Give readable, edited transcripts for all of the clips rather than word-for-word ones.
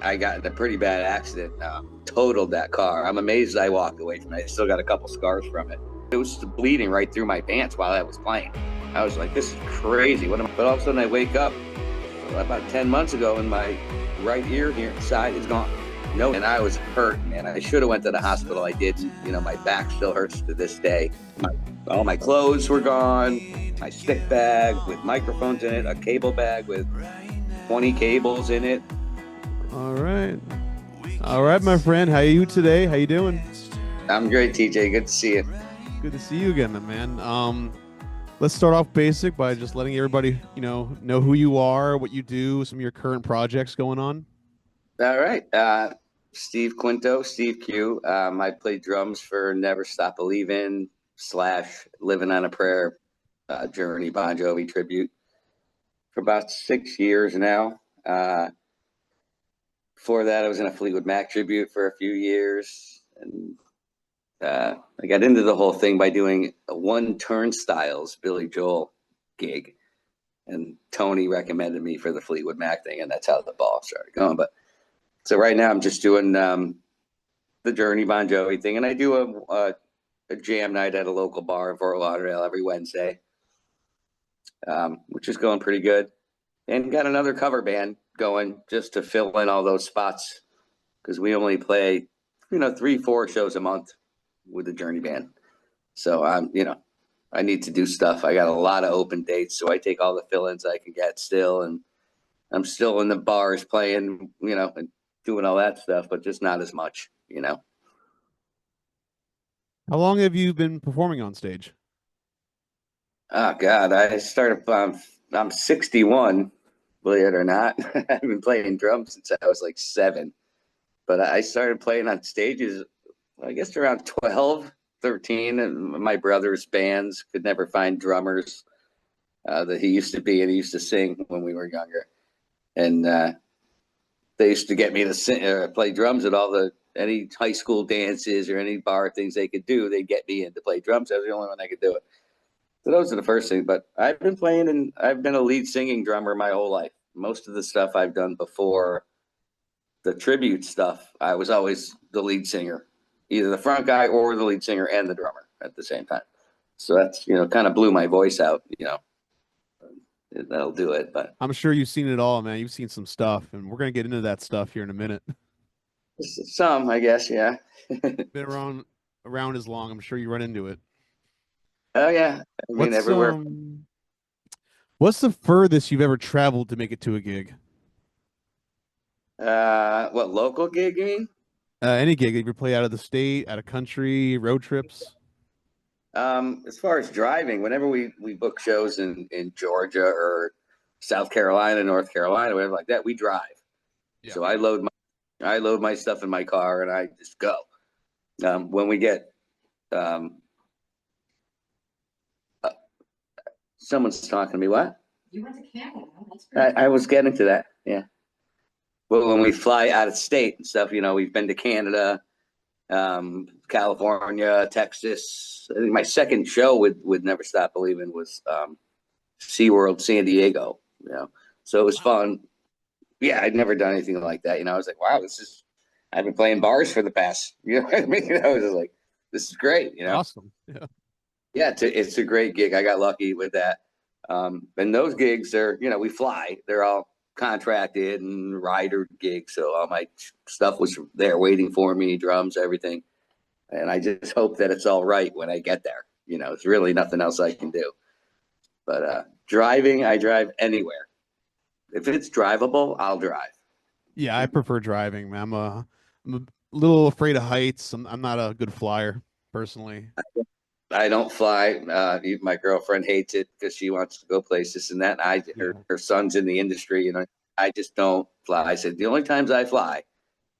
I got in a pretty bad accident, totaled that car. I'm amazed I walked away from it. I still got a couple scars from it. It was bleeding right through my pants while I was playing. I was like, this is crazy. What am I? But all of a sudden I wake up about 10 months ago and my right ear here side is gone. No, and I was hurt, man. I should have went to the hospital. I didn't. My back still hurts to this day. All my clothes were gone. My stick bag with microphones in it, a cable bag with 20 cables in it. All right. All right, my friend. How are you today? How you doing? I'm great, TJ. Good to see you. Good to see you again, my man. Let's start off basic by just letting everybody, know who you are, what you do, some of your current projects going on. All right. Steve Quinto, Steve Q. I played drums for Never Stop Believin' / Living on a Prayer, Journey Bon Jovi tribute for about 6 years now. Before that, I was in a Fleetwood Mac tribute for a few years. And I got into the whole thing by doing a One Turnstiles Billy Joel gig. And Tony recommended me for the Fleetwood Mac thing, and that's how the ball started going. But so right now I'm just doing the Journey Bon Jovi thing, and I do a jam night at a local bar in Fort Lauderdale every Wednesday, which is going pretty good. And got another cover band going just to fill in all those spots because we only play, 3-4 shows a month with the Journey band. So I need to do stuff. I got a lot of open dates, so I take all the fill-ins I can get still, and I'm still in the bars playing, and doing all that stuff, but just not as much. How long have you been performing on stage? Oh God, I started. I'm 61, believe it or not. I've been playing drums since I was like 7, but I started playing on stages, I guess around 12, 13. And my brother's bands could never find drummers that he used to be, and he used to sing when we were younger. And they used to get me to play drums at any high school dances or any bar things they could do. They'd get me in to play drums. I was the only one that could do it. So those are the first things. But I've been playing, and I've been a lead singing drummer my whole life. Most of the stuff I've done before the tribute stuff, I was always the lead singer, either the front guy or the lead singer and the drummer at the same time. So that's, kind of blew my voice out. That'll do it. But I'm sure you've seen it all, man. You've seen some stuff, and we're gonna get into that stuff here in a minute. some, I guess, yeah. Been around as long. I'm sure you run into it. Oh, yeah. I mean, What's everywhere. um what's the furthest you've ever traveled to make it to a gig? What local gig you mean? Any gig. You ever play out of the state, out of country, road trips? As far as driving, whenever we book shows in Georgia or South Carolina, North Carolina, whatever like that, we drive. Yeah. So I load my stuff in my car and I just go. When we get um, uh, someone's talking to me. What? You went to Canada. That's great. I was getting to that. Yeah. Well, when we fly out of state and stuff, we've been to Canada, California, Texas. I think my second show with Never Stop Believing was SeaWorld San Diego. So it was fun. Yeah, I'd never done anything like that. I was like, wow, I've been playing bars for the past, what I mean? I was just like, this is great. Awesome. Yeah. Yeah, it's a great gig. I got lucky with that. And those gigs we fly. They're all contracted and rider gigs. So all my stuff was there waiting for me, drums, everything. And I just hope that it's all right when I get there. It's really nothing else I can do. But driving, I drive anywhere. If it's drivable, I'll drive. Yeah, I prefer driving, man. I'm a little afraid of heights. I'm not a good flyer personally. I don't fly. My girlfriend hates it because she wants to go places and that. Her Yeah. her son's in the industry, I just don't fly. I said the only times I fly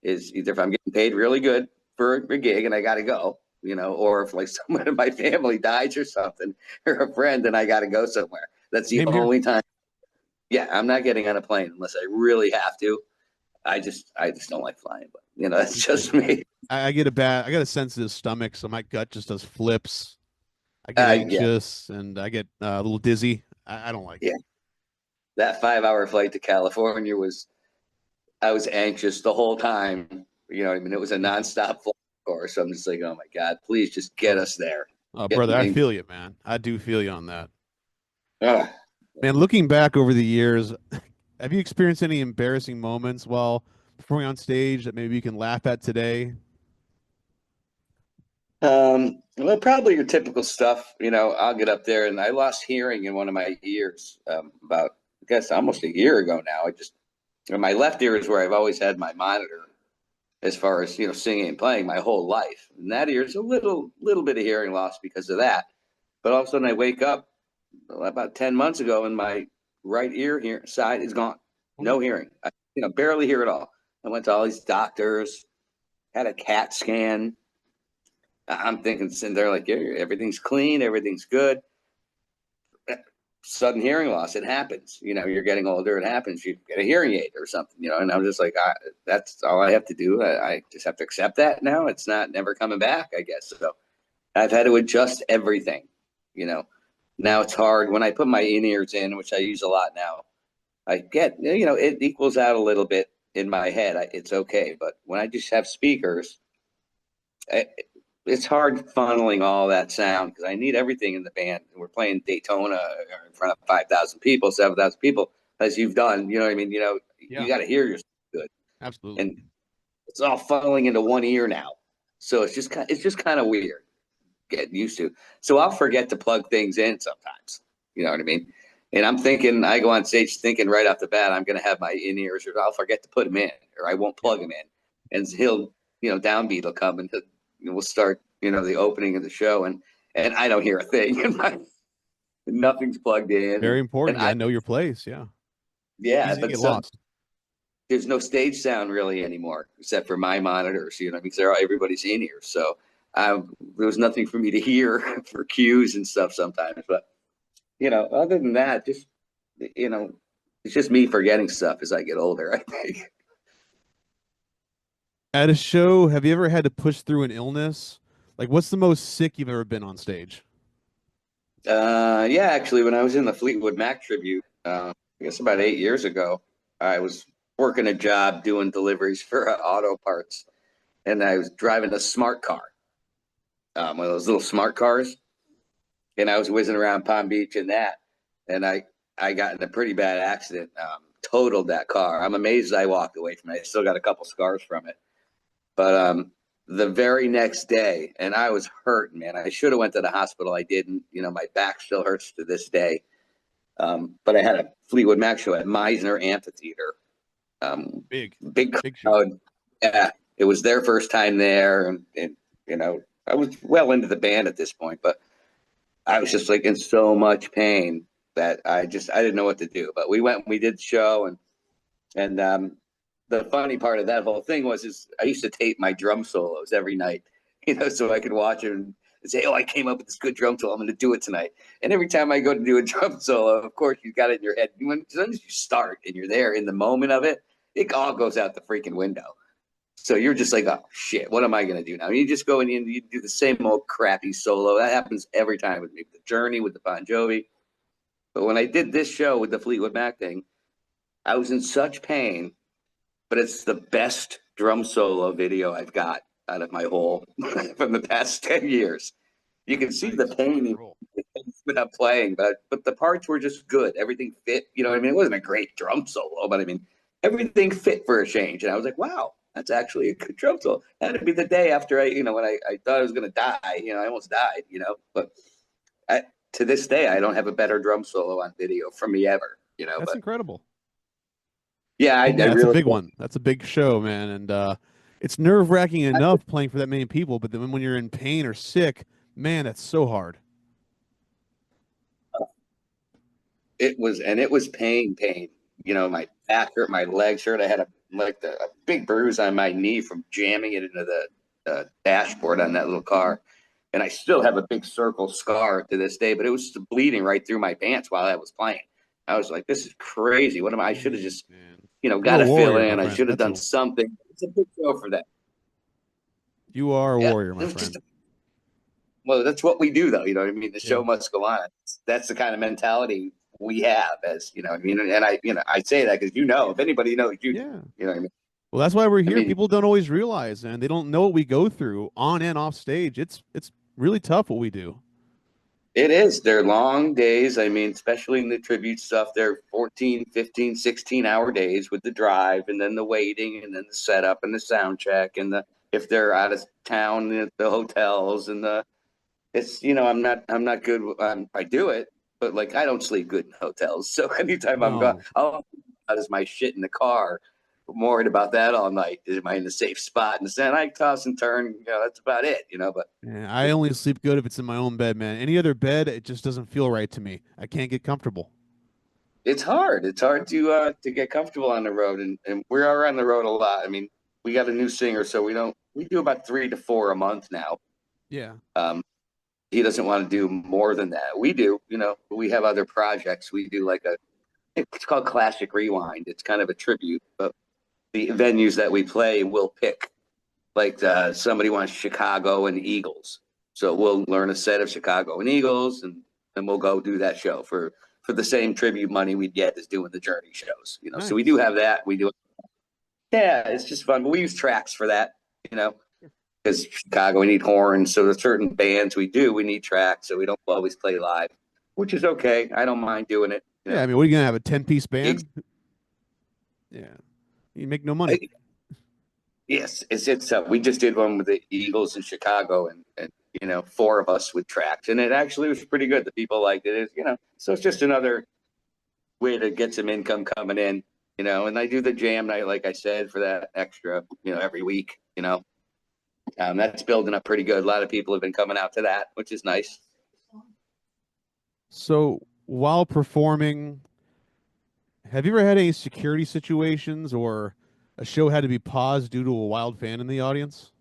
is either if I'm getting paid really good for a gig and I got to go, or if like someone in my family dies or something, or a friend and I got to go somewhere. That's the Same here. only time. Yeah, I'm not getting on a plane unless I really have to. I just don't like flying, but that's just me. I got a sensitive stomach, so my gut just does flips. I get Yeah, anxious and I get a little dizzy. I don't like yeah. it. That 5-hour flight to California was I was anxious the whole time. You know, I mean, it was a nonstop flight course. So I'm just like, oh my God, please just get Oh, us there. Get brother, I me. feel you, man. I do feel you on that. Ugh. Man, looking back over the years, have you experienced any embarrassing moments while performing on stage that maybe you can laugh at today? Well, probably your typical stuff. You know, I'll get up there and I lost hearing in one of my ears about, I guess, almost a year ago now. My left ear is where I've always had my monitor as far as, singing and playing my whole life. And that ear is a little bit of hearing loss because of that. But all of a sudden I wake up about 10 months ago and my right ear here side is gone. No hearing. Barely hear at all. I went to all these doctors, had a CAT scan. I'm thinking, and they're like, yeah, everything's clean, everything's good. Sudden hearing loss, it happens. You're getting older, it happens. You get a hearing aid or something, and I'm just like, that's all I have to do. I just have to accept that now. It's not never coming back, I guess. So I've had to adjust everything, you know. Now it's hard when I put my in-ears in, which I use a lot now. I get, it equals out a little bit in my head. It's okay. But when I just have speakers, I, it's hard funneling all that sound because I need everything in the band. We're playing Daytona in front of 5,000 people, 7,000 people, as you've done. You know what I mean? You Yeah, got to hear yourself good, absolutely. and it's all funneling into one ear now. So it's just kind of weird getting used to. So I'll forget to plug things in sometimes. You know what I mean? And I'm thinking, I go on stage thinking right off the bat, I'm going to have my in ears, or I'll forget to put them in, or I won't Yeah. plug them in, and he'll, downbeat will come and we'll start, the opening of the show, and I don't hear a thing, and nothing's plugged in, Very and important. You I, gotta know your place. Yeah. yeah, Easy to but get some lost. there's no stage sound really anymore except for my monitors, because they're everybody's in ears, so. There was nothing for me to hear for cues and stuff sometimes, but other than that, just you know, it's just me forgetting stuff as I get older, I think. At a show, have you ever had to push through an illness? Like, what's the most sick you've ever been on stage? Yeah, actually, when I was in the Fleetwood Mac tribute, I guess about 8 years ago, I was working a job doing deliveries for auto parts, and I was driving a smart car, one of those little smart cars, and I was whizzing around Palm Beach in that, and I got in a pretty bad accident, totaled that car. I'm amazed I walked away from it. I still got a couple scars from it. But the very next day, and I was hurt, man. I should have went to the hospital. I didn't. My back still hurts to this day. But I had a Fleetwood Mac show at Meisner Amphitheater. Um, Big, Big big show. crowd. Yeah, it was their first time there, and I was well into the band at this point, but I was just like in so much pain that I didn't know what to do. But we went, and we did the show, and the funny part of that whole thing is I used to tape my drum solos every night, so I could watch it and say, "Oh, I came up with this good drum solo. I'm going to do it tonight." And every time I go to do a drum solo, of course, you got it in your head. As soon as you start and you're there in the moment of it, it all goes out the freaking window. So you're just like, "Oh shit, what am I going to do now?" And you just go in and you do the same old crappy solo. That happens every time with me, with the Journey, with the Bon Jovi. But when I did this show with the Fleetwood Mac thing, I was in such pain, but it's the best drum solo video I've got out of my whole from the past 10 years. You can see the Nice. pain Roll. without playing, but the parts were just good. Everything fit. What I mean? It wasn't a great drum solo, but I mean, everything fit for a change. And I was like, wow, that's actually a good drum solo. That'd be the day after when I thought I was going to die. I almost died, but I, to this day, I don't have a better drum solo on video from me ever, That's but incredible. yeah, I Yeah, that's a really, big one. That's a big show, man. And it's nerve wracking enough playing for that many people, but then when you're in pain or sick, man, that's so hard. it was pain. My back hurt, my legs hurt. I had a big bruise on my knee from jamming it into the dashboard on that little car, and I still have a big circle scar to this day. But it was bleeding right through my pants while I was playing. I was like, "This is crazy. What am I? I should have Dang, just, man. You're got a to fill warrior, my in. I friend. should have done something. It's a big show for that. You are a Yeah, warrior, it my was just friend. well, that's what we do, though. You know what I mean? The show Yeah. must go on. That's the kind of mentality we have as, you know what I mean? And I say that because, if anybody knows you, Yeah. you know what I mean? Well, that's why we're I here. mean, People don't always realize, and they don't know what we go through on and off stage. It's really tough what we do. it is. They're long days. I mean, especially in the tribute stuff, they're 14, 15, 16-hour days with the drive and then the waiting and then the setup and the sound check and if they're out of town, the hotels and I'm not good. I do it, but like I don't sleep good in hotels. So anytime I'm gone, No. all that is my shit in the car. I'm worried about that all night. Am I in a safe spot? And then I toss and turn. That's about it. But Yeah, I it, only sleep good if it's in my own bed, man. Any other bed, it just doesn't feel right to me. I can't get comfortable. it's hard. It's hard to get comfortable on the road, and we are on the road a lot. I mean, we got a new singer, so we do about 3 to 4 a month now. Yeah. Um, he doesn't want to do more than that. We do. We have other projects. We do like it's called Classic Rewind. It's kind of a tribute, but the venues that we play will pick. Like somebody wants Chicago and Eagles, so we'll learn a set of Chicago and Eagles, and we'll go do that show for the same tribute money we'd get as doing the Journey shows. So we do Nice. have that. We do. Yeah, it's just fun. But we use tracks for that. You know, because Chicago we need horns. So there's certain bands we need tracks, so we don't always play live, which is okay. I don't mind doing it. Yeah, I mean, what are you gonna have, a 10-piece Gigs. band? Yeah. You make no money. Yes, it's we just did one with the Eagles in Chicago, and four of us with tracks, and it actually was pretty good. The people liked it. So it's just another way to get some income coming in. And I do the jam night, like I said, for that extra, every week. That's building up pretty good. A lot of people have been coming out to that, which is nice. So while performing, have you ever had any security situations or a show had to be paused due to a wild fan in the audience?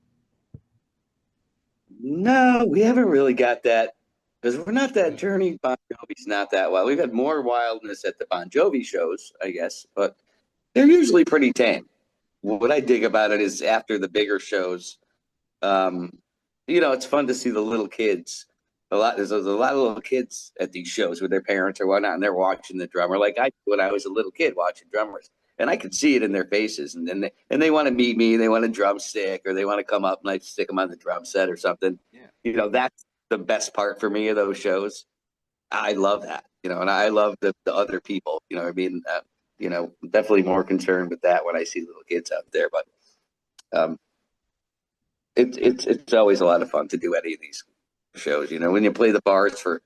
No, we haven't really got that because we're not that Journey Bon Jovi's not that wild. We've had more wildness at the Bon Jovi shows, I guess, but they're usually pretty tame. What I dig about it is after the bigger shows, um, it's fun to see the little kids. There's a lot of little kids at these shows with their parents or whatnot, and they're watching the drummer like I did when I was a little kid watching drummers. And I could see it in their faces, and then they want to meet me, they want a drumstick, or they want to come up and I stick them on the drum set or something. Yeah. That's the best part for me of those shows. I love that, and I love the other people. I mean, definitely more concerned with that when I see little kids out there. But um, it's always a lot of fun to do any of these shows. When you play the bars for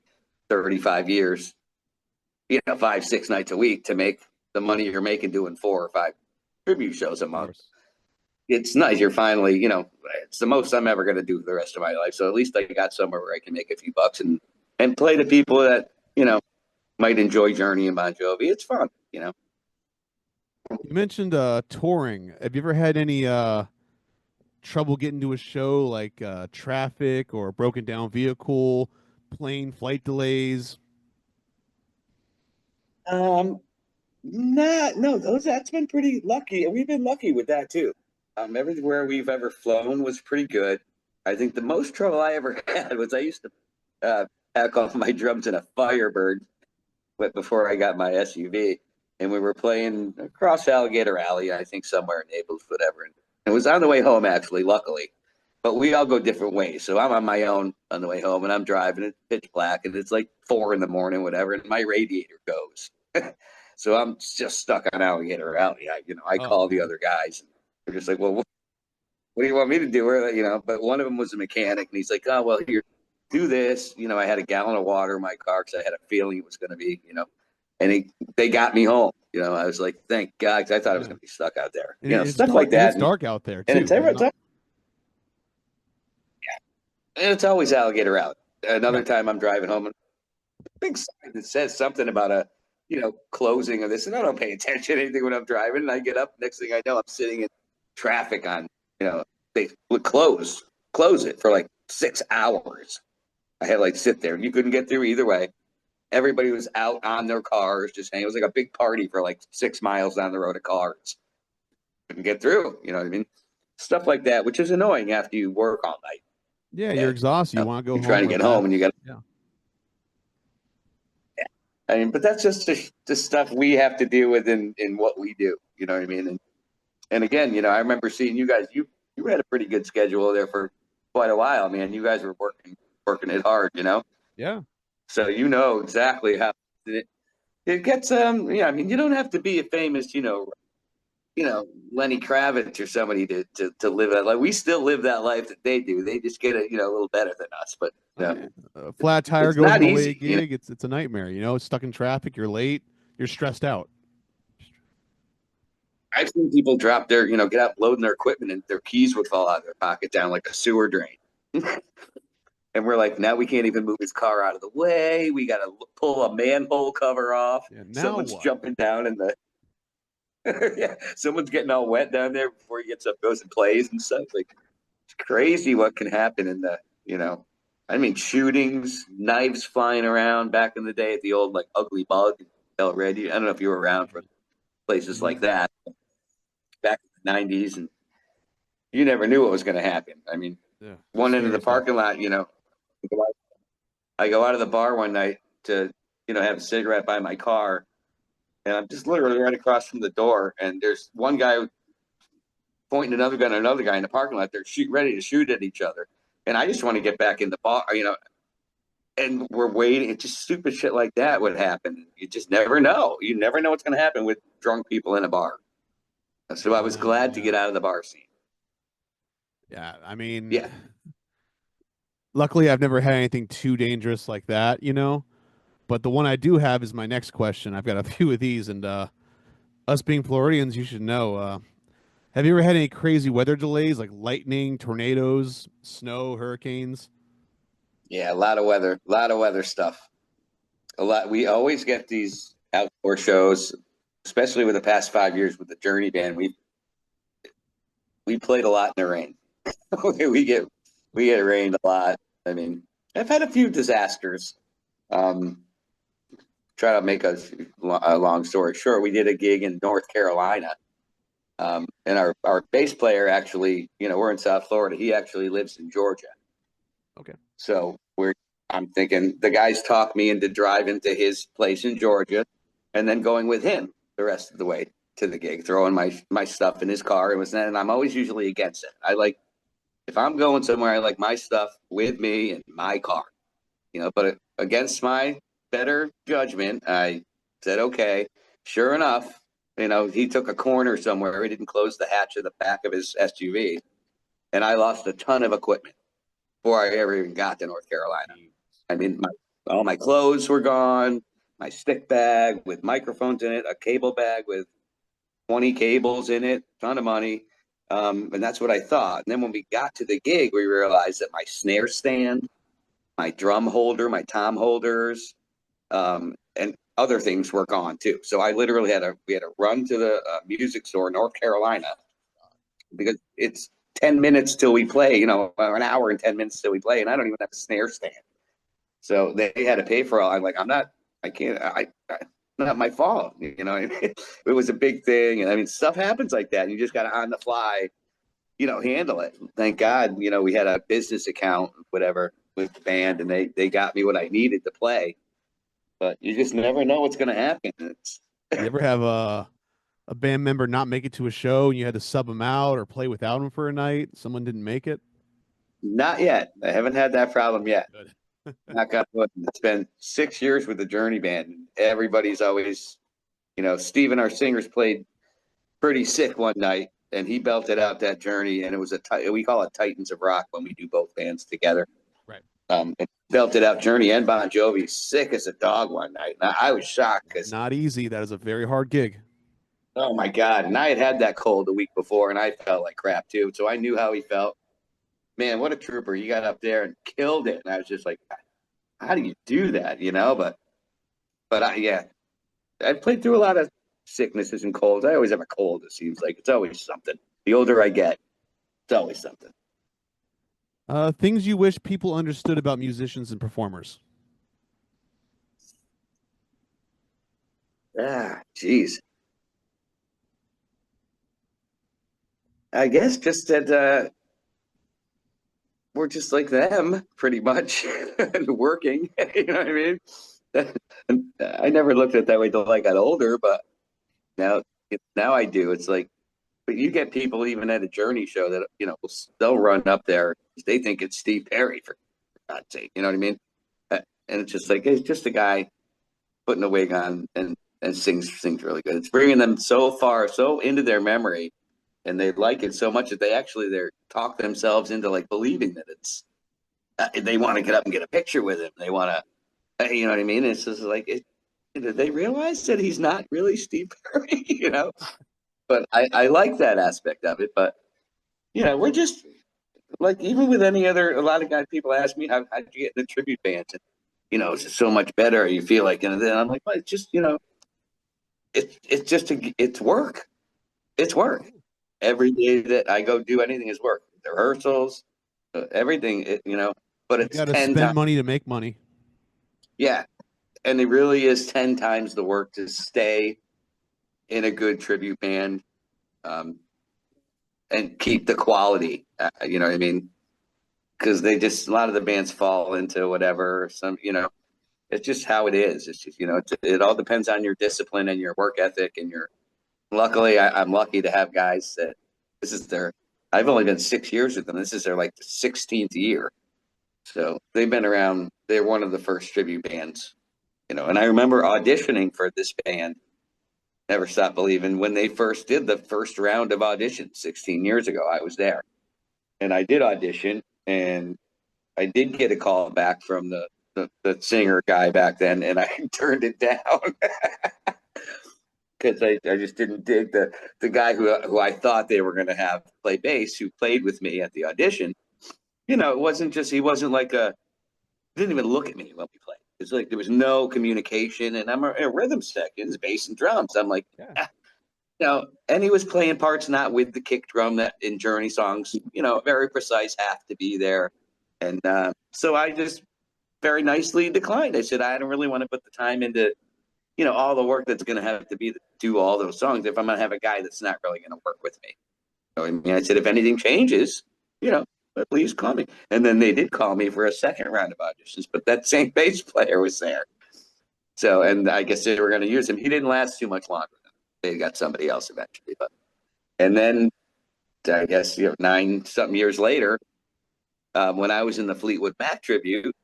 35 years, 5, 6 nights a week to make the money you're making doing 4 or 5 tribute shows a Of month. course. It's nice. You're finally, it's the most I'm ever going to do for the rest of my life. So at least I got somewhere where I can make a few bucks and play to people that, might enjoy Journey and Bon Jovi. It's fun. You mentioned touring. Have you ever had any trouble getting to a show, like traffic or broken down vehicle, plane flight delays? Um, no, that's been pretty lucky. We've been lucky with that too. Everywhere we've ever flown was pretty good. I think the most trouble I ever had was I used to pack off my drums in a Firebird, but before I got my SUV, and we were playing across Alligator Alley, I think somewhere in Naples, whatever. And it was on the way home, actually, luckily. But we all go different ways. So I'm on my own on the way home, and I'm driving. It's pitch black, and it's like 4 in the morning, whatever, and my radiator goes. So I'm just stuck on Alligator Alley. I Oh call the man. other guys, and they're just like, "Well, what do you want me to do?" But one of them was a mechanic, and he's like, "Oh, well, here, do this." I had a gallon of water in my car because I had a feeling it was going to be. And they got me home. I was like, "Thank God," 'cause I thought I was Yeah. going to be stuck out there. And it's Stuff dark like and that, it's and, dark out there and too. There's not. it's always Alligator Alley. Yeah. Another time I'm driving home, and a big sign that says something about a closing of this, and I don't pay attention to anything when I'm driving. And I get up, next thing I know, I'm sitting in traffic on, they would close it for like 6 hours. I had like sit there. You couldn't get through either way. Everybody was out on their cars, just hanging. It was like a big party for like 6 miles down the road of cars. Couldn't get through. You know what I mean? Stuff like that, which is annoying after you work all night. Yeah, you're And exhausted. You want to go you're trying home, to get home, and you relax. got. Yeah. I mean, but that's just the stuff we have to deal with in what we do. You know what I mean? And again, I remember seeing you guys. You had a pretty good schedule there for quite a while, man. You guys were working it hard. Yeah. So exactly how it gets. Yeah, I mean, you don't have to be a famous, Lenny Kravitz or somebody to live that life. We still live that life that they do. They just get it, a little better than us. But Oh, yeah. A flat tire it's goes in not the way of easy. gig. It's a nightmare. Stuck in traffic. You're late. You're stressed out. I've seen people drop get out loading their equipment and their keys would fall out of their pocket down like a sewer drain. And we're like, now we can't even move his car out of the way. We got to pull a manhole cover off. Yeah. Now Someone's what? jumping down in the yeah, someone's getting all wet down there before he gets up, goes and plays and stuff. Like it's crazy what can happen in I mean, shootings, knives flying around back in the day at the old like Ugly Bug already. I don't know if you were around for places Mm-hmm. like that back in the '90s, and you never knew what was going to happen. I mean, Yeah. one end of the Scary stuff. parking lot, I go out of the bar one night to, have a cigarette by my car, and I'm just literally right across from the door, and there's one guy pointing another gun at another guy in the parking lot. They're ready to shoot at each other, and I just want to get back in the bar, and we're waiting. It's just stupid shit like that would happen. You just never know. You never know what's going to happen with drunk people in a bar. So I was glad to Yeah. get out of the bar scene. Yeah. I mean, Yeah. luckily, I've never had anything too dangerous like that. But the one I do have is my next question. I've got a few of these, and us being Floridians, you should know. Have you ever had any crazy weather delays like lightning, tornadoes, snow, hurricanes? Yeah, a lot of weather stuff. A lot. We always get these outdoor shows, especially with the past 5 years with the Journey band. We played a lot in the rain. we get we get rained a lot. I mean, I've had a few disasters. Um, Try to make a long story short. We did a gig in North Carolina, and our bass player actually, we're in South Florida. He actually lives in Georgia. Okay. So I'm thinking the guys talked me into driving to his place in Georgia, and then going with him the rest of the way to the gig, throwing my stuff in his car. And I'm always usually against it. I like if I'm going somewhere, I like my stuff with me in my car, But against my better judgment, I said okay. Sure enough, he took a corner somewhere. He didn't close the hatch of the back of his SUV, and I lost a ton of equipment before I ever even got to North Carolina. I mean, all my clothes were gone, my stick bag with microphones in it, a cable bag with 20 cables in it, ton of money. And that's what I thought. And then when we got to the gig, we realized that my snare stand, my drum holder, my tom holders, and other things were gone too. So I literally we had to run to the music store in North Carolina because it's 10 minutes till we play, or an hour and 10 minutes till we play. And I don't even have a snare stand. So they had to pay for all. I'm like, I can't, not my fault. It was a big thing. And I mean, stuff happens like that. And you just got to on the fly, handle it. Thank God, we had a business account, whatever, with the band, and they got me what I needed to play. But you just never know what's going to happen. You ever have a band member not make it to a show and you had to sub them out or play without them for a night? Someone didn't make it? Not yet. I haven't had that problem yet. Good. Knock on wood. It's been 6 years with the Journey band. Everybody's always, Steven, our singers, played pretty sick one night, and he belted out that Journey, and it was we call it Titans of Rock when we do both bands together. Right. And belted out Journey and Bon Jovi sick as a dog one night. And I was shocked because, Not easy. That is a very hard gig. oh my God. And I had that cold the week before, and I felt like crap too. So I knew how he felt. Man, what a trooper. He got up there and killed it. And I was just like, how do you do that? Yeah, I played through a lot of sicknesses and colds. I always have a cold, it seems like. It's always something. The older I get, it's always something. Things you wish people understood about musicians and performers. Geez. I guess just that we're just like them, pretty much, and working. You know what I mean? I never looked at it that way till I got older, but now now I do. It's like, but you get people even at a Journey show that they'll run up there. They think it's Steve Perry for God's sake. You know what I mean? And it's just like it's just a guy putting a wig on and sings really good. It's bringing them so far, so into their memory, and they like it so much that they talk themselves into like believing that it's. They want to get up and get a picture with him. They want to, you know what I mean? It's just like, did they realize that he's not really Steve Perry? But I like that aspect of it. But we're just like even with any other. A lot of guys, people ask me how'd you get in the tribute bands, and it's so much better. You feel like, and then I'm like, well, it's just it's work. It's work. Every day that I go do anything is work. The rehearsals, everything. But You it's got to 10 spend times. money to make money. Yeah, and it really is 10 times the work to stay in a good tribute band, um, and keep the quality. You know what I mean? Because a lot of the bands fall into whatever. It's just how it is. It's just, it all depends on your discipline and your work ethic and luckily I'm lucky to have guys that this is I've only been 6 years with them. This is their like the 16th year. So they've been around. They're one of the first tribute bands, and I remember auditioning for this band, Never Stop Believing, when they first did the first round of auditions 16 years ago. I was there and I did audition and I did get a call back from the singer guy back then, and I turned it down because I just didn't dig the guy who I thought they were going to have play bass, who played with me at the audition. It wasn't just he wasn't like didn't even look at me when we played. It's like there was no communication, and I'm a rhythm section, bass and drums. I'm like, Yeah. And he was playing parts not with the kick drum that in Journey songs, very precise, have to be there. And so I just very nicely declined. I said, I don't really want to put the time into, all the work that's going to have to be to do all those songs if I'm going to have a guy that's not really going to work with me. So, I mean, I said, if anything changes, please call me. And then they did call me for a second round of auditions, but that same bass player was there. So, and I guess they were going to use him. He didn't last too much longer. They got somebody else eventually. And then I guess, 9 something years later, when I was in the Fleetwood Mac tribute,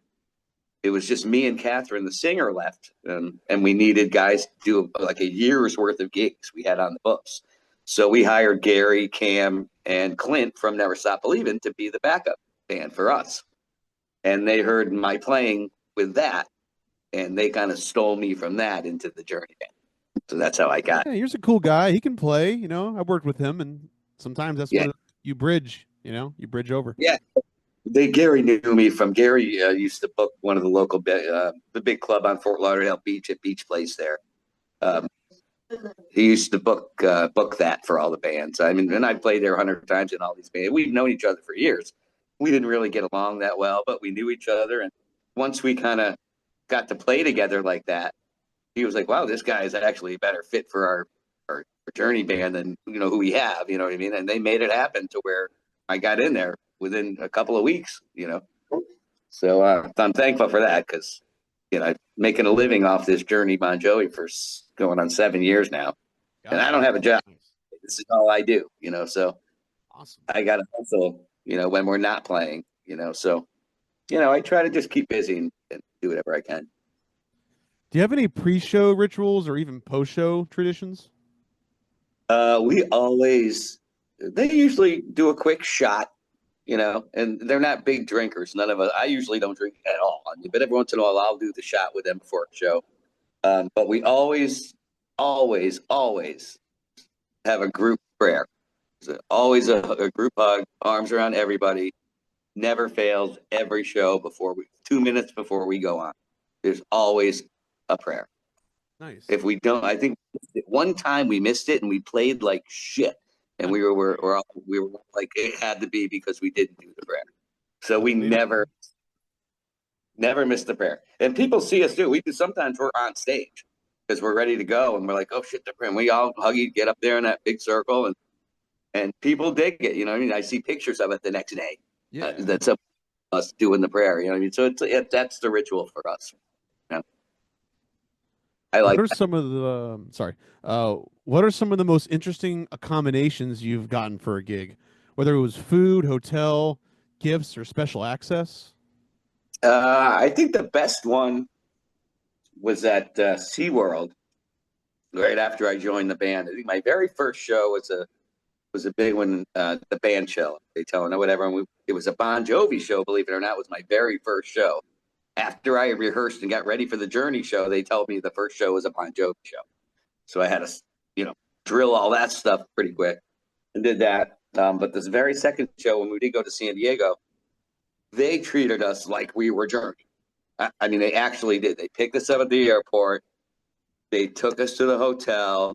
it was just me and Catherine, the singer, left, and we needed guys to do like a year's worth of gigs we had on the books. So we hired Gary, Cam, and Clint from Never Stop Believing to be the backup band for us. And they heard my playing with that, and they kind of stole me from that into the Journey band. So that's how I got. Yeah, here's a cool guy. He can play. I worked with him, and sometimes that's Yeah, what you bridge. You bridge over. yeah. Gary knew me from Gary used to book one of the local the big club on Fort Lauderdale Beach at Beach Place there. Um, he used to book that for all the bands. I mean, and I played there 100 times in all these bands. We've known each other for years. We didn't really get along that well, but we knew each other. And once we kind of got to play together like that, he was like, "Wow, this guy is actually a better fit for our Journey band than who we have." You know what I mean? And they made it happen to where I got in there within a couple of weeks. So I'm thankful for that because making a living off this Journey Bon Jovi for going on 7 years now, and I Gotcha. don't have a job. Nice. This is all I do. So Awesome. I got to hustle. When we're not playing. So I try to just keep busy and do whatever I can. Do you have any pre-show rituals or even post-show traditions? They usually do a quick shot, and they're not big drinkers. None of us, I usually don't drink at all. But every once in a while, I'll do the shot with them before a show. But we always, always, always have a group prayer. There's always a group hug, arms around everybody. Never fails every show 2 minutes before we go on. There's always a prayer. Nice. If we don't, I think one time we missed it and we played like shit, and we were like it had to be because we didn't do the prayer. So we never missed the prayer. And people see us do. Sometimes we're on stage because we're ready to go, and we're like, oh shit, the prayer. And we all hug you, get up there in that big circle, and people dig it. You know what I mean? I see pictures of it the next day. Yeah. That's us doing the prayer. You know what I mean? So that's the ritual for us. I What like are some of the sorry? What are some of the most interesting accommodations you've gotten for a gig? Whether it was food, hotel, gifts, or special access? I think the best one was at SeaWorld right after I joined the band. I think my very first show was a big one, the band show, Daytona, whatever. And it was a Bon Jovi show, believe it or not, was my very first show. After I rehearsed and got ready for the Journey show, they told me the first show was a Bon Jovi show. So I had to, you know, drill all that stuff pretty quick and did that. But this very second show, when we did go to San Diego, they treated us like we were Journey. I mean, they actually did. They picked us up at the airport. They took us to the hotel.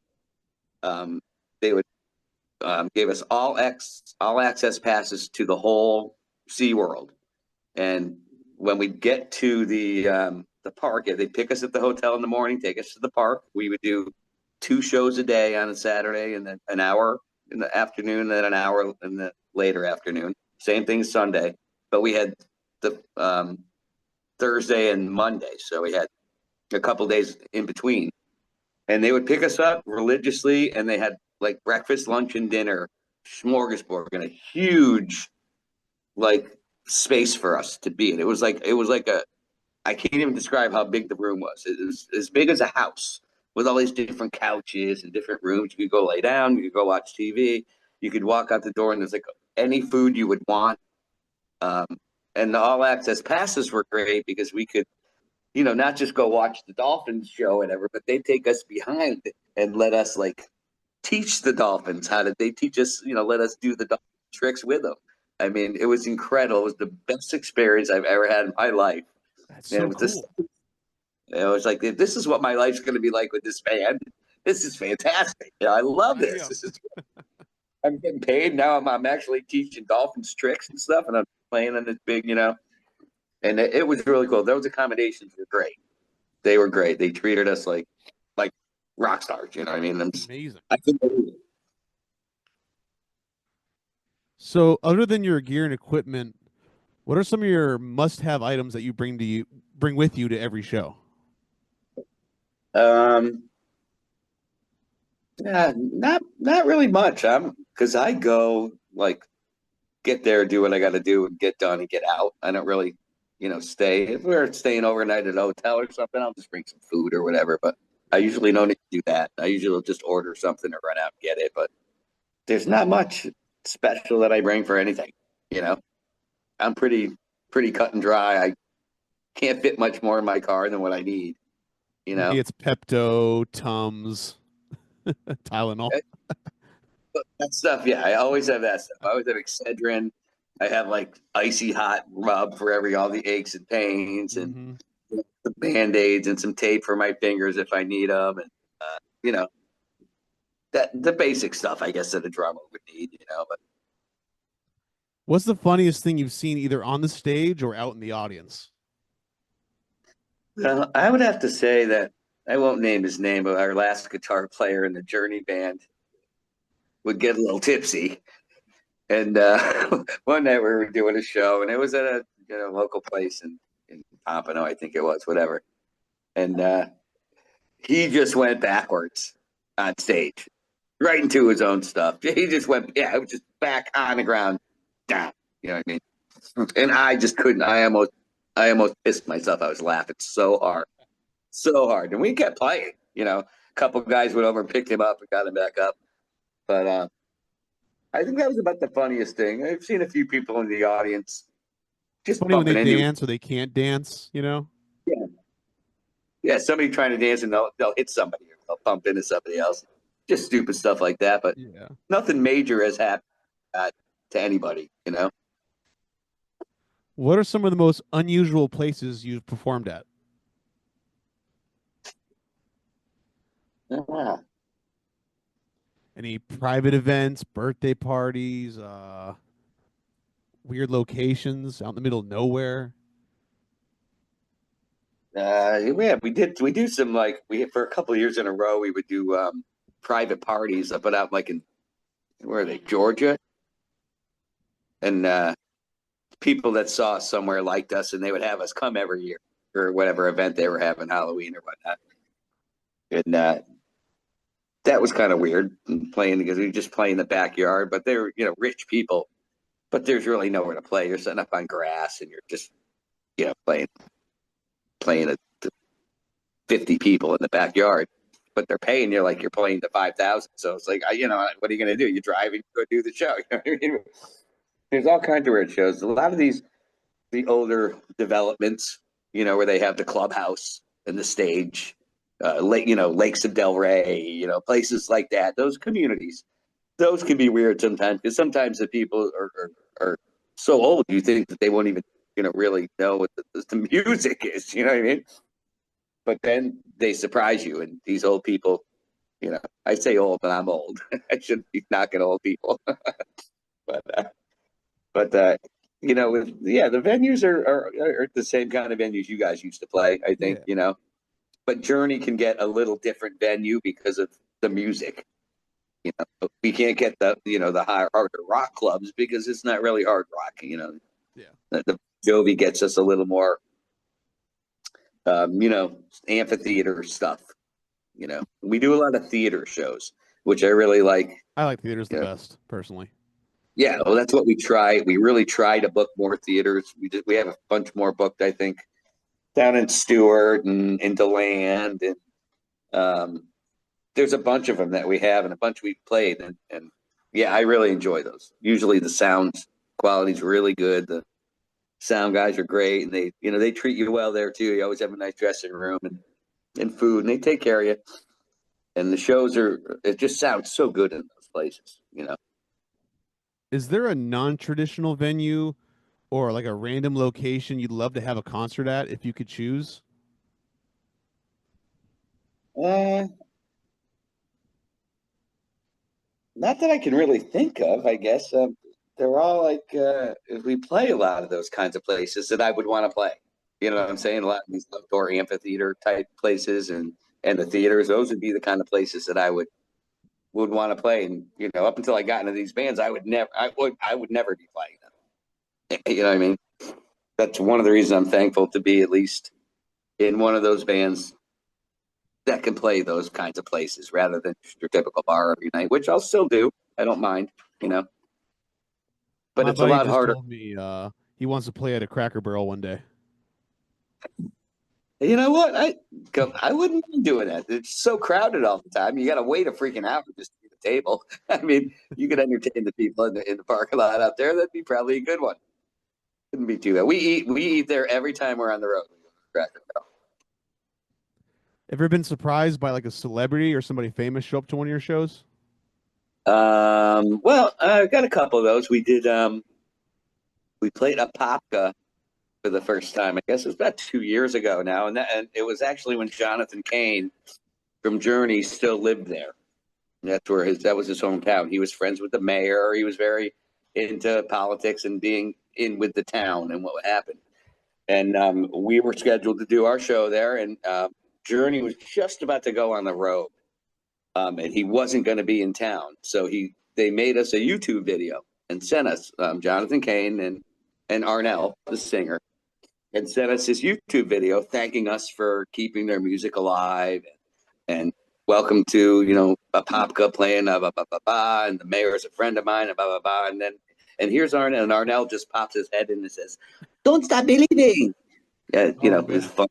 Um, they would gave us all access passes to the whole SeaWorld. And when we get to the park, they pick us at the hotel in the morning, take us to the park. We would do two shows a day on a Saturday, and then an hour in the afternoon, and then an hour in the later afternoon. Same thing Sunday, but we had the Thursday and Monday, so we had a couple days in between. And they would pick us up religiously, and they had like breakfast, lunch, and dinner, smorgasbord, and a huge like space for us to be in. It was like a I can't even describe how big the room was. It was as big as a house with all these different couches and different rooms. You could go lay down, you could go watch TV, you could walk out the door, and there's like any food you would want. Um, and the all access passes were great because we could, not just go watch the Dolphins show, whatever, but they take us behind and let us like teach the Dolphins how to. They teach us, let us do the Dolphin tricks with them. I mean, it was incredible. It was the best experience I've ever had in my life. That's And so it was just, cool. it was like, if this is what my life's going to be like with this band, this is fantastic. I love Sign me this. up. I'm getting paid now. I'm actually teaching Dolphins tricks and stuff, and I'm playing in this big, and it was really cool. Those accommodations were great. They were great. They treated us like rock stars. You know what I mean? Amazing. I couldn't believe it. So, other than your gear and equipment, what are some of your must-have items that you bring with you to every show? Um, yeah, not really much. Because I go like get there, do what I got to do, and get done and get out. I don't really, stay. If we're staying overnight at a hotel or something, I'll just bring some food or whatever. But I usually don't need to do that. I usually will just order something or run out and get it. But there's not much special that I bring for anything. You know, I'm pretty cut and dry. I can't fit much more in my car than what I need. You Me, know, it's Pepto, Tums, Tylenol. that stuff. Yeah, I always have that stuff. I always have Excedrin. I have like icy hot rub for all the aches and pains, and Hmm. the band-aids and some tape for my fingers if I need them, and you know that the basic stuff I guess that a drummer would need. But What's the funniest thing you've seen either on the stage or out in the audience? I would have to say that I won't name his name, but our last guitar player in the Journey band would get a little tipsy. And one night we were doing a show, and it was at a local place in Pompano, I think it was, whatever. And he just went backwards on stage, right into his own stuff. He just went, yeah, it was just back on the ground, down. You know what I mean? And I just couldn't. I almost pissed myself. I was laughing so hard, so hard. And we kept playing. A couple guys went over and picked him up and got him back up. But I think that was about the funniest thing. I've seen a few people in the audience It's just funny when they bumping into. dance or they can't dance, you know? Yeah, yeah. Somebody trying to dance and they'll hit somebody or they'll bump into somebody else. Just stupid stuff like that. But Yeah. nothing major has happened to anybody. What are some of the most unusual places you've performed at? Yeah. Any private events, birthday parties, weird locations out in the middle of nowhere? Yeah, we do some like we for a couple of years in a row we would do private parties up and out like in where are they, Georgia? And people that saw us somewhere liked us and they would have us come every year for whatever event they were having, Halloween or whatnot. and that was kind of weird playing because we just play in the backyard. But they're rich people, but there's really nowhere to play. You're setting up on grass, and you're just playing at 50 people in the backyard. But they're paying you like you're playing to 5,000. So it's like, what are you going to do? You're driving to go do the show. You know what I mean? There's all kinds of weird shows. A lot of the older developments, where they have the clubhouse and the stage, Lakes of Del Rey, places like that. Those communities, those can be weird sometimes because sometimes the people are so old you think that they won't even really know what the music is. You know what I mean? But then they surprise you, and these old people, I say old, but I'm old. I shouldn't be knocking old people, but the venues are the same kind of venues you guys used to play, I think, Yeah. but Journey can get a little different venue because of the music. We can't get the harder rock clubs because it's not really hard rock. Yeah. The Jovi gets us a little more, amphitheater stuff. We do a lot of theater shows, which I really like. I like theaters the You know, best, personally. Yeah, well, that's what we try. We really try to book more theaters. We have a bunch more booked, I think, down in Stewart and in DeLand, and there's a bunch of them that we have, and a bunch we've played, and yeah, I really enjoy those. Usually, the sound quality is really good. The sound guys are great, and they treat you well there too. You always have a nice dressing room and food, and they take care of you. And the shows it just sounds so good in those places. Is there a non-traditional venue or like a random location you'd love to have a concert at if you could choose? Uh, Not that I can really think of, I guess. They're all like we play a lot of those kinds of places that I would want to play. You know what Yeah. I'm saying? A lot of these outdoor amphitheater type places and the theaters, those would be the kind of places that I would want to play. And up until I got into these bands, I would never be playing them. You know what I mean? That's one of the reasons I'm thankful to be at least in one of those bands that can play those kinds of places rather than just your typical bar every night, which I'll still do. I don't mind, but My it's a buddy lot just harder. told me he wants to play at a Cracker Barrel one day. You know what? I wouldn't mind doing that. It's so crowded all the time. You got to wait a freaking hour just to get a table. I mean, you could entertain the people in the parking lot out there. That'd be probably a good one. Wouldn't be too bad. We eat there every time we're on the road. We go to Cracker Ever been surprised by like a celebrity or somebody famous show up to one of your shows? Barrel. Well, I've got a couple of those. We played a Popka for the first time. I guess it was about 2 years ago now, and it was actually when Jonathan Cain from Journey still lived there. That was his hometown. He was friends with the mayor. He was very into politics and being in with the town and what happened. And we were scheduled to do our show there, and Journey was just about to go on the road, and he wasn't going to be in town. So they made us a YouTube video and sent us Jonathan Cain and Arnell, the singer, and sent us this YouTube video thanking us for keeping their music alive and welcome to a Popka playing blah, blah, blah, blah, and the mayor is a friend of mine and blah blah blah, and here's Arnell, and Arnell just pops his head in and says, "Don't stop believing." Oh It was man. fun.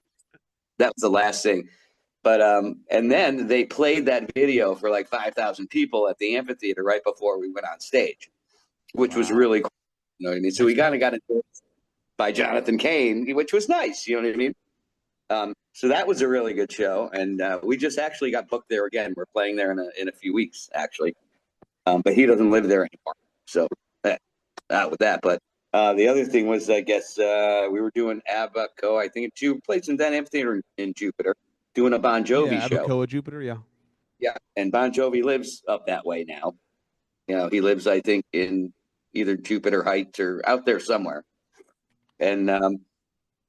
That was the last thing. But and then they played that video for like 5,000 people at the amphitheater right before we went on stage, which was Wow. really cool. You know what I mean? So we Next kind of level. got it by Jonathan Cain, which was nice. You know what I mean? So that was a really good show, and we just actually got booked there again. We're playing there in a few weeks, actually, but he doesn't live there anymore. So out with that. But the other thing was, I guess we were doing Abaco. I think two places in that amphitheater in Jupiter, doing a Bon Jovi Yeah, show. Abacoa Jupiter, yeah. Yeah, and Bon Jovi lives up that way now. He lives, I think, in either Jupiter Heights or out there somewhere. And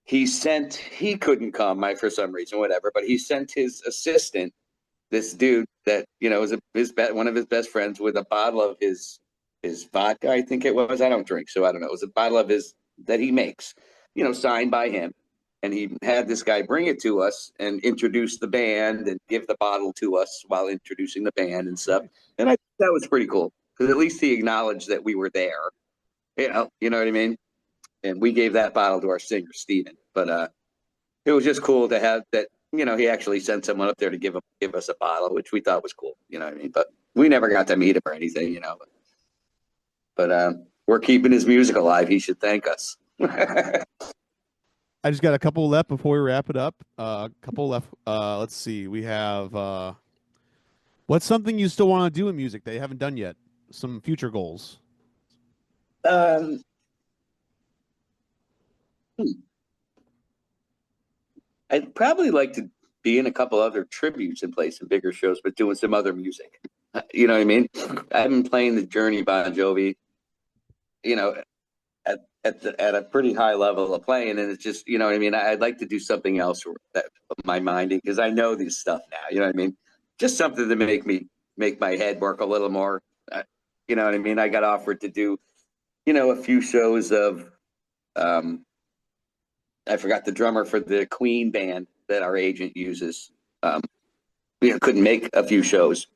he couldn't come for some reason, whatever, but he sent his assistant, this dude that was one of his best friends, with a bottle of his vodka. I think it was. I don't drink, so I don't know. It was a bottle of his that he makes, signed by him, and he had this guy bring it to us and introduce the band and give the bottle to us while introducing the band and stuff. Nice. And I thought that was pretty cool because at least he acknowledged that we were there. You know what I mean? And we gave that bottle to our singer Steven. But it was just cool to have that. He actually sent someone up there to give us a bottle, which we thought was cool. You know what I mean? But we never got to meet him or anything. But we're keeping his music alive. He should thank us. I just got a couple left before we wrap it up. A couple left. Let's see. We have what's something you still want to do in music that you haven't done yet? Some future goals. um, I'd probably like to be in a couple other tributes and play some bigger shows, but doing some other music. You know what I mean? I've been playing the Journey Bon Jovi, you know, at a pretty high level of playing, and it's just, you know what I mean? I'd like to do something else that my mind, because I know this stuff now. You know what I mean? Just something to make my head work a little more. You know what I mean? I got offered to do, a few shows of um, I forgot the drummer for the Queen band that our agent uses. Um, couldn't make a few shows,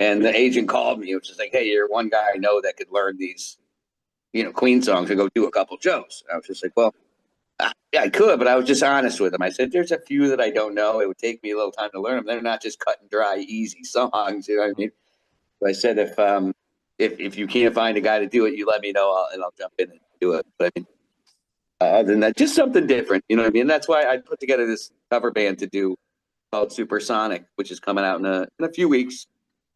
and the agent called me. It was just like, "Hey, you're one guy I know that could learn these, Queen songs and go do a couple shows." I was just like, "Well, yeah, I could," but I was just honest with him. I said, "There's a few that I don't know. It would take me a little time to learn them. They're not just cut and dry, easy songs." You know what I mean? So I said, if you can't find a guy to do it, you let me know, and I'll jump in and do it. But I mean, other than that, just something different. You know what I mean? That's why I put together this cover band to do called Supersonic, which is coming out in a few weeks.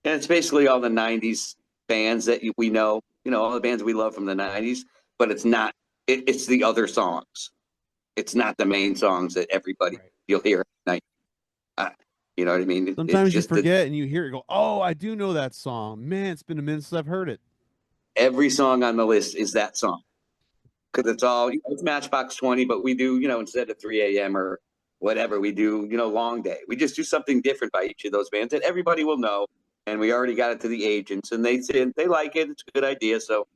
And it's basically all the 90s bands that we know, all the bands we love from the 90s, but it's not, it's the other songs. It's not the main songs that everybody Right. you'll hear at night. Uh, you know what I mean? It's Sometimes you just forget and you hear it go, "Oh, I do know that song. Man, it's been a minute since I've heard it." every song on the list is that song. Because it's all, it's Matchbox 20, but we do, instead of 3 a.m. or whatever, we do, long day. We just do something different by each of those bands that everybody will know. And we already got it to the agents, and they said they like it. It's a good idea. So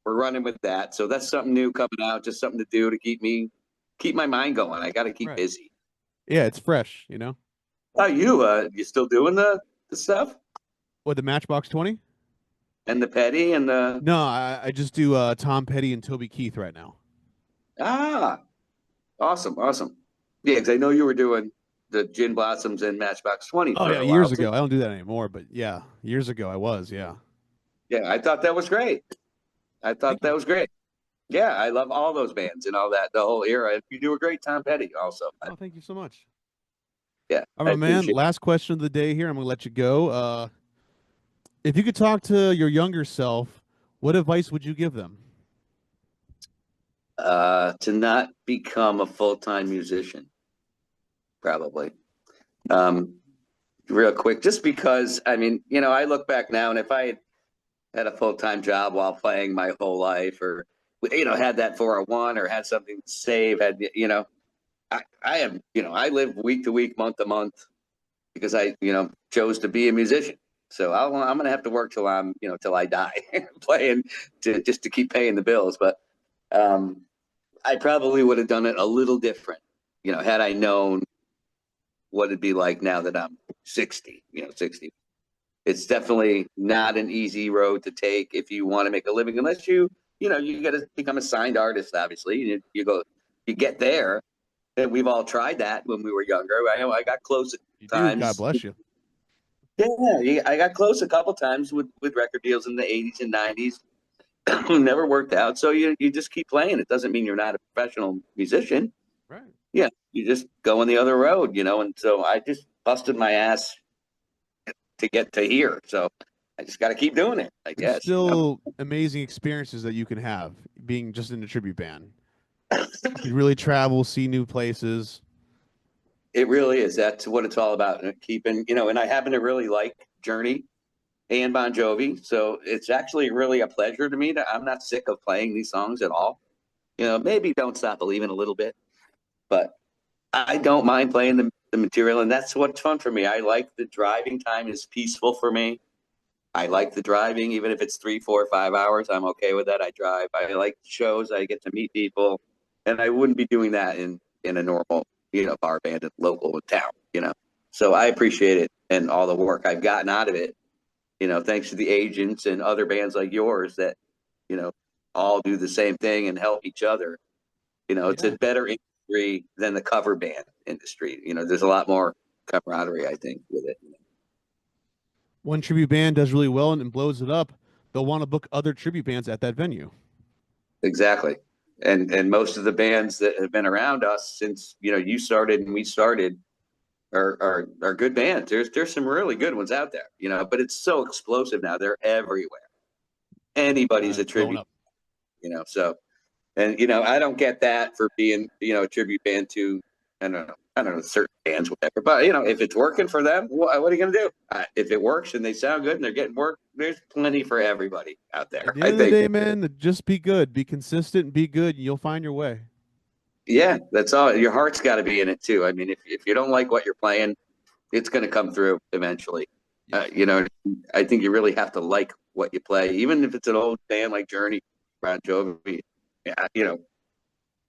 we're running with that. So that's something new coming out, just something to do to keep my mind going. I got to keep Right. busy. Yeah, it's fresh. How you still doing the stuff What, the Matchbox 20? and the petty and the, No, I just do Tom Petty and Toby Keith right now. ah, awesome. Awesome. Yeah. Cause I know you were doing the Gin Blossoms and Matchbox 20 Oh for yeah, a while years too. ago. I don't do that anymore, but yeah, years ago I was, yeah. Yeah, I thought that was great. I thought Thank that you. was great. Yeah, I love all those bands and all that, the whole era. You do a great Tom Petty also. Oh, thank you so much. Yeah, All I right, man. appreciate Last question of the day here. I'm gonna let you go. If you could talk to your younger self, what advice would you give them? it. To not become a full-time musician, probably. Um, Real quick, just because, I mean, I look back now, and if I had a full-time job while playing my whole life, or, had that 401 or had something to save, I am, I live week to week, month to month, because I, chose to be a musician. So I'm going to have to work till I die playing just to keep paying the bills. But um, I probably would have done it a little different, had I known what it'd be like now that I'm 60, 60. It's definitely not an easy road to take if you want to make a living, unless you got to become a signed artist, obviously. You get there, and we've all tried that when we were younger. I got close at You do. God times. bless you. Yeah, I got close a couple times with record deals in the 80s and 90s. Never worked out. So you just keep playing. It doesn't mean you're not a professional musician. Right. Yeah, you just go on the other road, and so I just busted my ass to get to here. So I just got to keep doing it, I There's guess. still amazing experiences that you can have being just in a tribute band. You can really travel, see new places. It really is. That's what it's all about. And keeping, and I happen to really like Journey and Bon Jovi. So it's actually really a pleasure to me that I'm not sick of playing these songs at all. Maybe Don't Stop Believing a little bit, but I don't mind playing the material. And that's what's fun for me. I like the driving time is peaceful for me. I like the driving, even if it's 3, 4, 5 hours. I'm okay with that. I drive. I like shows. I get to meet people, and I wouldn't be doing that in a normal bar band local in town. So I appreciate it and all the work I've gotten out of it, thanks to the agents and other bands like yours that, all do the same thing and help each other. It's a better industry than the cover band industry. There's a lot more camaraderie, I think, with it. One tribute band does really well and blows it up, they'll want to book other tribute bands at that venue. Exactly. And most of the bands that have been around us since, you started and we started are good bands. There's some really good ones out there, but it's so explosive now. They're everywhere. Anybody's a tribute, so, and, I don't get that for being, a tribute band to, I don't know, certain bands, whatever, but if it's working for them, what are you going to do? If it works and they sound good and they're getting work, there's plenty for everybody out there. At the end of the day, man, just be good, be consistent and be good. And you'll find your way. Yeah, that's all. Your heart's got to be in it too. I mean, if you don't like what you're playing, it's going to come through eventually. I think you really have to like what you play, even if it's an old band like Journey, Bon Jovi. Yeah,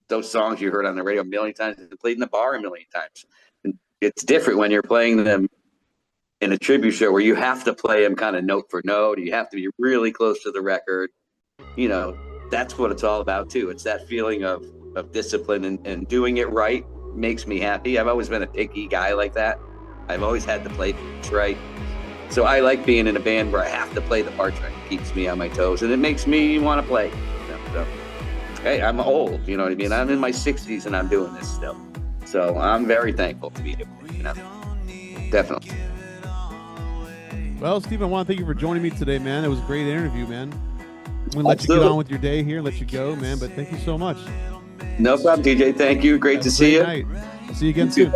those songs you heard on the radio a million times, played in the bar a million times. And it's different when you're playing them in a tribute show where you have to play them kind of note for note. You have to be really close to the record. That's what it's all about too. It's that feeling of discipline and doing it right makes me happy. I've always been a picky guy like that. I've always had to play things right. So I like being in a band where I have to play the parts right. It keeps me on my toes and it makes me want to play. So, hey, I'm old, you know what I mean? I'm in my 60s and I'm doing this still. So I'm very thankful to be here, Definitely. Well, Steve, I want to thank you for joining me today, man. It was a great interview, man. I'm going to let you get on with your day here, let you go, man, but thank you so much. No problem, DJ. Thank you. Great to see you. Night. I'll see you again soon.